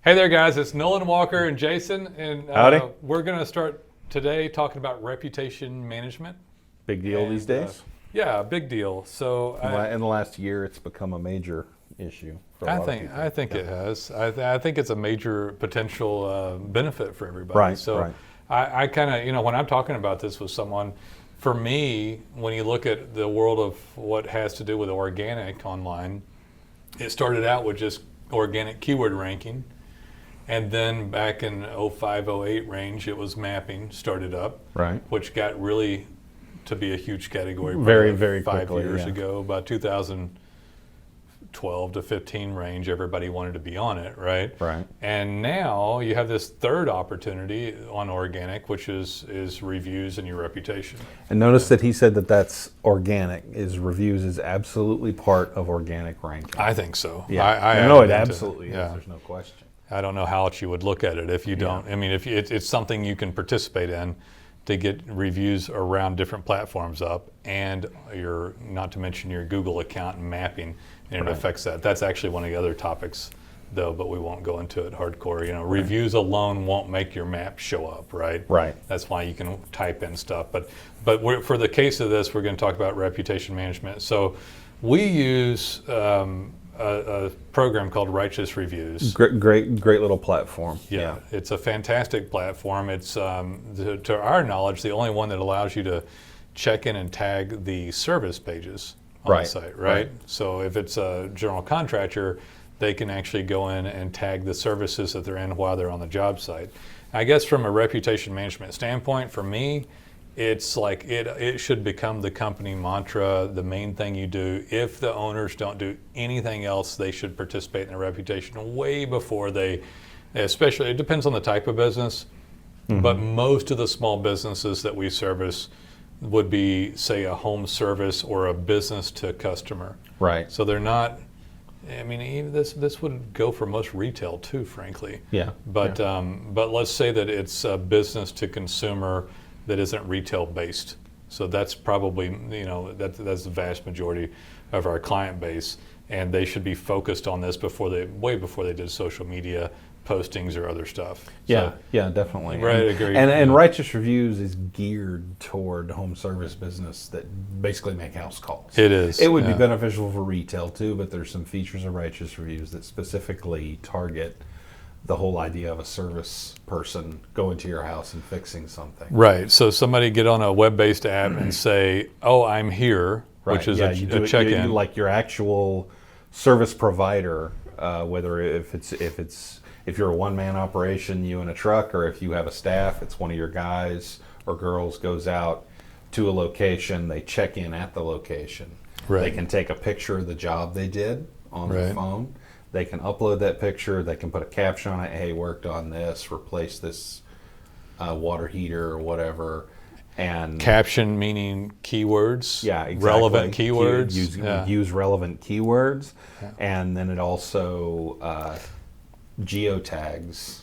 Hey there, guys. It's Nolan Walker and Jason, and Howdy. we're going to start today talking about reputation management. Big deal these days. Yeah, big deal. So In the last year, it's become a major issue for a lot of people. I think it has. I think it's a major potential benefit for everybody. Right, So right. I kind of, when I'm talking about this with someone, for me, when you look at the world of what has to do with organic online, it started out with just organic keyword ranking. And then back in 05, 08 range, it was mapping started up, Right. which got really to be a huge category. Very, probably very 5 quickly, years yeah. ago, about 2012 to 15 range, everybody wanted to be on it, right? Right. And now you have this third opportunity on organic, which is reviews and your reputation. And notice that he said that that's organic. His reviews is absolutely part of organic ranking. I think so. Yeah. I No, it haven't been to- absolutely is. yeah. There's no question. I don't know how else you would look at it if you don't. I mean, if it's something you can participate in to get reviews around different platforms up, and not to mention your Google account and mapping, and it Right. affects that. That's actually one of the other topics, though, but we won't go into it hardcore. Reviews alone won't make your map show up, right? Right. That's why you can type in stuff. But for the case of this, we're going to talk about reputation management. So we use a program called Righteous Reviews. Great little platform. Yeah, it's a fantastic platform. It's, to our knowledge, the only one that allows you to check in and tag the service pages on the Right, site, right. right? So if it's a general contractor, they can actually go in and tag the services that they're in while they're on the job site. I guess from a reputation management standpoint, for me, it's like it should become the company mantra, the main thing you do. If the owners don't do anything else, they should participate in their reputation way before especially, it depends on the type of business, but most of the small businesses that we service would be, say, a home service or a business to customer. Right. So they're not, even this would go for most retail too, frankly. Yeah. But let's say that it's a business to consumer that isn't retail based. So that's probably, that's the vast majority of our client base, and they should be focused on this way before they did social media postings or other stuff. Yeah, definitely. Right, agreed. And Righteous Reviews is geared toward home service business that basically make house calls. It is. It would be beneficial for retail too, but there's some features of Righteous Reviews that specifically target the whole idea of a service person going to your house and fixing something. Right. So somebody get on a web-based app and say, "Oh, I'm here," Right. which is yeah, a you do it- check-in. you like your actual service provider, whether if you're a one-man operation, you in a truck, or if you have a staff, it's one of your guys or girls goes out to a location, they check in at the location. Right. They can take a picture of the job they did on their Right. phone. They can upload that picture. They can put a caption on it. Hey, worked on this, replaced this water heater or whatever. And Caption meaning keywords. yeah, exactly. Relevant keywords. Use relevant keywords, and then it also geotags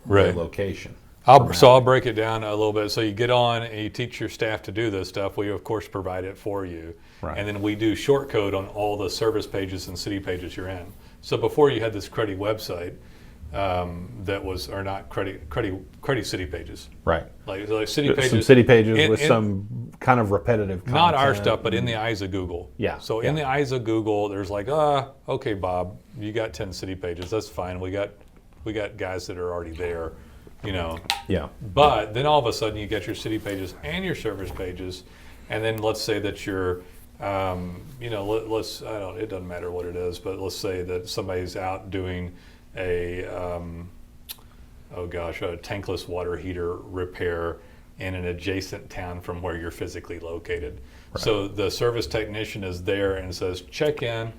Right. the location. I'll break it down a little bit. So you get on and you teach your staff to do this stuff. We of course provide it for you, Right. and then we do short code on all the service pages and city pages you're in. So before you had this cruddy website that was, or not cruddy city pages, Right. like city pages. Some city pages with in- some kind of repetitive content. Not our stuff, but in the eyes of Google. Yeah, So in the eyes of Google, there's like, okay, Bob, you got 10 city pages. That's fine. We got guys that are already there, Yeah. But then all of a sudden you get your city pages and your service pages, and then let's say that you're, it doesn't matter what it is, but let's say that somebody's out doing a tankless water heater repair in an adjacent town from where you're physically located. Right. So the service technician is there and says, check in.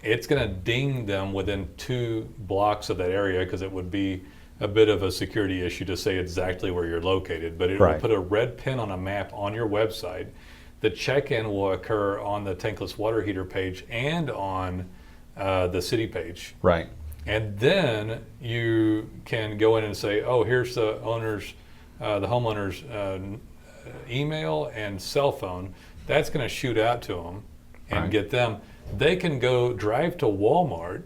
It's going to ding them within 2 blocks of that area, because it would be a bit of a security issue to say exactly where you're located, but it will Right. put a red pin on a map on your website. The check-in will occur on the tankless water heater page and on the city page. Right. And then you can go in and say, oh, here's the homeowner's email and cell phone. That's going to shoot out to them and Right. get them. They can go drive to Walmart,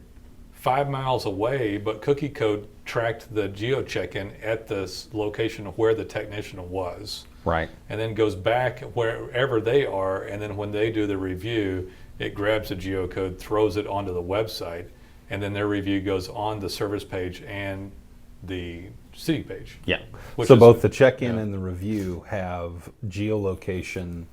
5 miles away, but cookie code tracked the geo check-in at this location where the technician was. Right. And then goes back wherever they are, and then when they do the review, it grabs the geocode, throws it onto the website, and then their review goes on the service page and the city page. Yeah. Which So is- both the check-in yeah. and the review have geolocation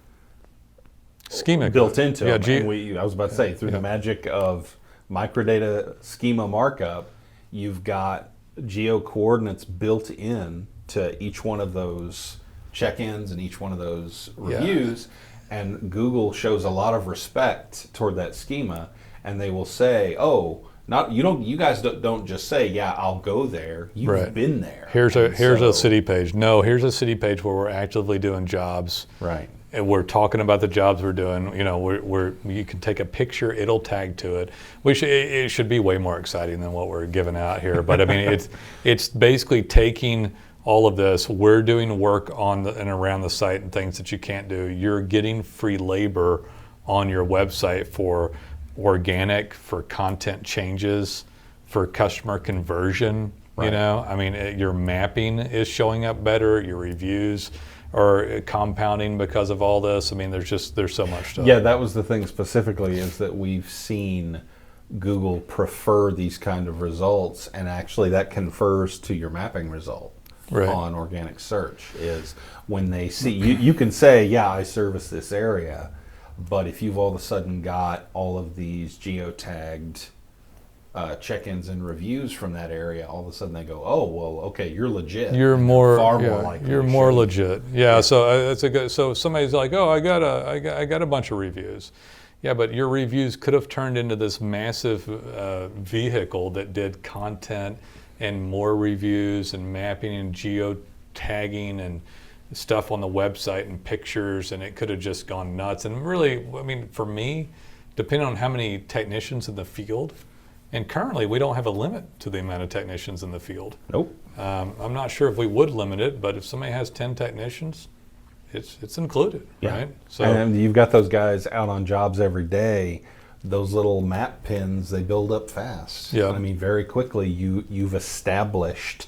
Schema built code. into Yeah, them. And I was about to say, through the magic of microdata schema markup, you've got geo coordinates built in to each one of those check-ins and each one of those reviews. And Google shows a lot of respect toward that schema, and they will say, "Oh, you guys don't just say, yeah, I'll go there. You've Right. been there. Here's And a so- city page. No, here's a city page where we're actively doing jobs. Right. And we're talking about the jobs we're doing. You know, you can take a picture, it'll tag to it. It should be way more exciting than what we're giving out here. But I mean, it's basically taking all of this. We're doing work on and around the site and things that you can't do. You're getting free labor on your website for organic, for content changes, for customer conversion. Right. You know, I mean, your mapping is showing up better. Your reviews are compounding because of all this. I mean, there's so much stuff. Yeah, that was the thing specifically, is that we've seen Google prefer these kind of results, and actually that confers to your mapping result Right. on organic search. Is when they see you can say, yeah, I service this area, but if you've all of a sudden got all of these geotagged check-ins and reviews from that area, all of a sudden they go, oh, well, okay, you're legit. You're And more far yeah, more likely. You're to more show- legit. Yeah. So that's a good. So somebody's like, oh, I got a bunch of reviews. Yeah, but your reviews could have turned into this massive vehicle that did content and more reviews and mapping and geotagging and stuff on the website and pictures, and it could have just gone nuts. And really, I mean, for me, depending on how many technicians in the field, and currently we don't have a limit to the amount of technicians in the field. Nope. I'm not sure if we would limit it, but if somebody has 10 technicians, it's included, Yeah. right? So And you've got those guys out on jobs every day. Those little map pins, they build up fast. Yeah. I mean, very quickly you've established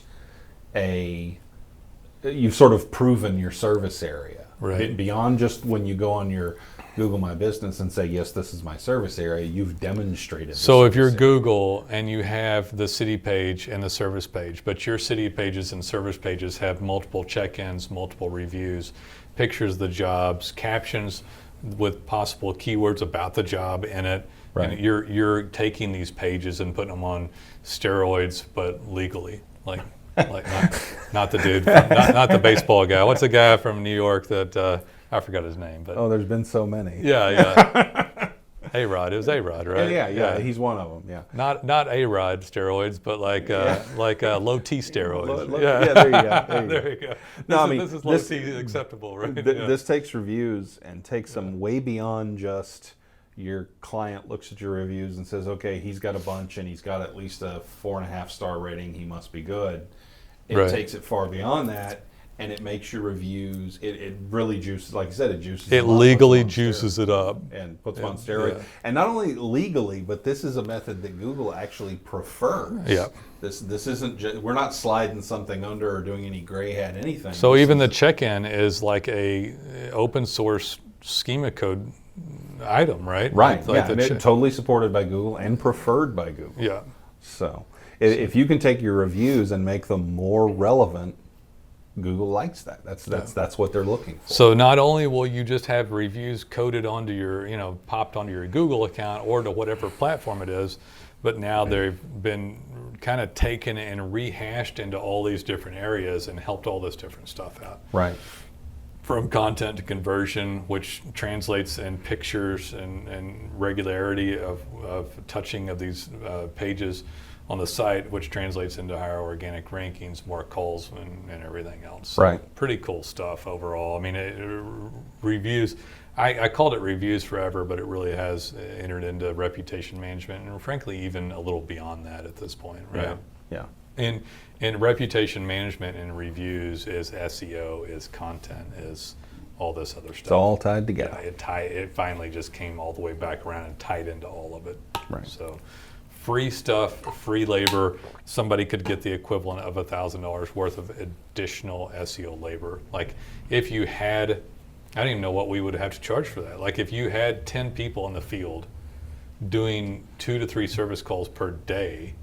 you've sort of proven your service area. Right. Beyond just when you go on your Google My Business and say, yes, this is my service area, you've demonstrated. So the if you're service area. Google and you have the city page and the service page, but your city pages and service pages have multiple check-ins, multiple reviews, pictures of the jobs, captions with possible keywords about the job in it, Right. and you're taking these pages and putting them on steroids, but legally, like not the dude, not the baseball guy. What's the guy from New York that I forgot his name, but Oh, there's been so many. yeah. A-Rod. It was A-Rod, right? Yeah, he's one of them. Yeah. Not A-Rod steroids, but like low T steroids. Yeah, there you go. There you There go. you go. No, This is low T acceptable, right? Yeah. This takes reviews and takes them way beyond just your client looks at your reviews and says, okay, he's got a bunch and he's got at least a 4.5 star rating. He must be good. It Right. takes it far beyond that, and it makes your reviews. It really juices, like I said, it juices. It them up, legally puts them on juices it up. and puts them on Yeah, steroids. yeah. And not only legally, but this is a method that Google actually prefers. Yeah. This isn't just, we're not sliding something under or doing any gray hat anything. So This even the is- check-in is like a open source schema code item, right? right, Like yeah, the and it's totally supported by Google and preferred by Google. yeah. So if you can take your reviews and make them more relevant, Google likes that. That's what they're looking for. So not only will you just have reviews coded onto your, popped onto your Google account or to whatever platform it is, but now they've been kind of taken and rehashed into all these different areas and helped all this different stuff out. Right. From content to conversion, which translates in pictures and regularity of touching of these pages on the site, which translates into higher organic rankings, more calls, and everything else. So Right. pretty cool stuff overall. I mean, reviews, I called it reviews forever, but it really has entered into reputation management and frankly, even a little beyond that at this point, right? Yeah. And reputation management and reviews is SEO, is content, is all this other stuff. It's all tied Yeah, together. it finally just came all the way back around and tied into all of it. Right. So free stuff, free labor. Somebody could get the equivalent of $1,000 worth of additional SEO labor. Like if you had, I don't even know what we would have to charge for that. Like if you had 10 people in the field doing 2 to 3 service calls per day,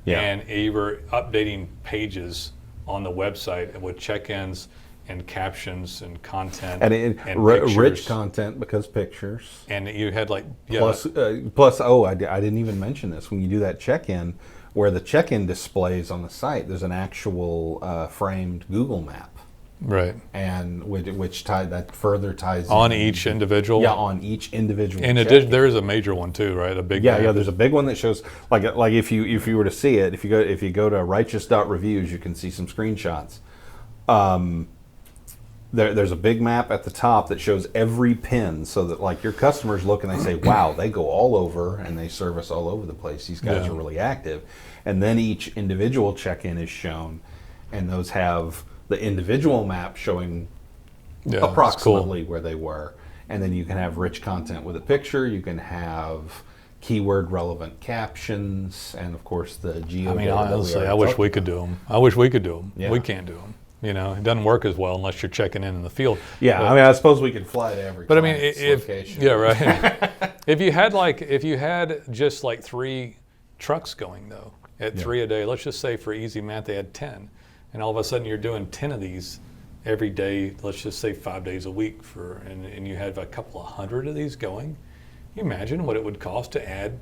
and you were updating pages on the website with check-ins and captions and content and rich content, because pictures. And you had like plus I didn't even mention this. When you do that check-in, where the check-in displays on the site, there's an actual framed Google map, right? And which that further ties on each individual. Yeah, on each individual. In addition, there is a major one too, right? A big yeah. There's a big one that shows like if you were to see it, if you go to righteous.reviews, you can see some screenshots. There's a big map at the top that shows every pin, so that like your customers look and they say, wow, they go all over and they service all over the place. These guys are really active. And then each individual check-in is shown, and those have the individual map showing approximately where they were. And then you can have rich content with a picture. You can have keyword relevant captions, and of course the geo. I mean, honestly, I wish we could do them. I wish we could do them. Yeah. We can't do them. You know, it doesn't work as well unless you're checking in the field. Yeah, but, I mean, I suppose we could fly to every. But I mean, location. Yeah, right. if you had just like 3 trucks going though, at 3 a day, let's just say for easy math they had 10, and all of a sudden you're doing 10 of these every day. Let's just say 5 days a week and you had a couple of hundred of these going. Can you imagine what it would cost to add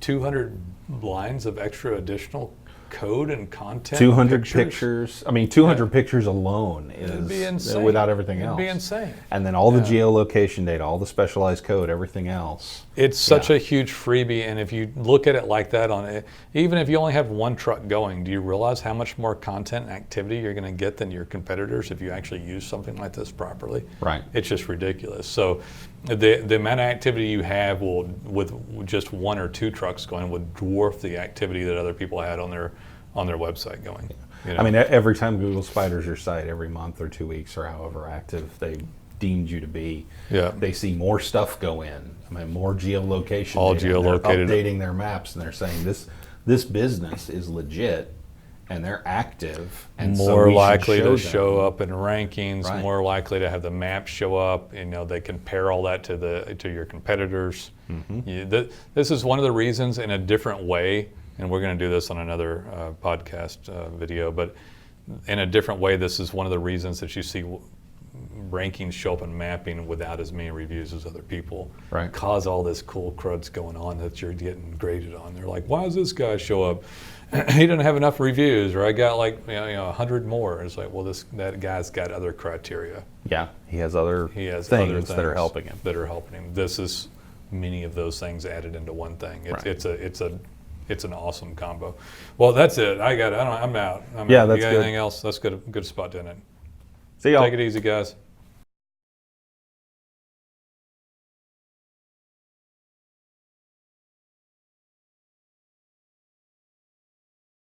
200 lines of extra additional code and content? 200 pictures. I mean, 200 pictures alone It'd be insane. Without everything else. It'd be insane. And then all the geolocation data, all the specialized code, everything else. It's such a huge freebie, and if you look at it like that, even if you only have 1 truck going, do you realize how much more content and activity you're going to get than your competitors if you actually use something like this properly? Right. It's just ridiculous. So the amount of activity you have with just 1 or 2 trucks going would dwarf the activity that other people had on their website going. You know? I mean, every time Google spiders your site, every month or 2 weeks or however active they deemed you to be, they see more stuff go in. I mean, more geolocation. All data. geolocated. They're updating their maps, and they're saying this business is legit, and they're active, and more so likely to show up in rankings, Right. more likely to have the map show up. You know, they compare all that to your competitors. Mm-hmm. This is one of the reasons, in a different way, and we're going to do this on another podcast video, but in a different way, this is one of the reasons that you see rankings show up in mapping without as many reviews as other people. Right. Cause all this cool crud's going on that you're getting graded on. They're like, why does this guy show up? He doesn't have enough reviews, or I got like 100 more. It's like, well, that guy's got other criteria. Yeah, he has other things that are helping him. This is many of those things added into one thing. It's an awesome combo. Well, that's it. I'm out. Yeah, that's you got good. anything else? That's good spot, didn't it? See y'all. Take it easy, guys.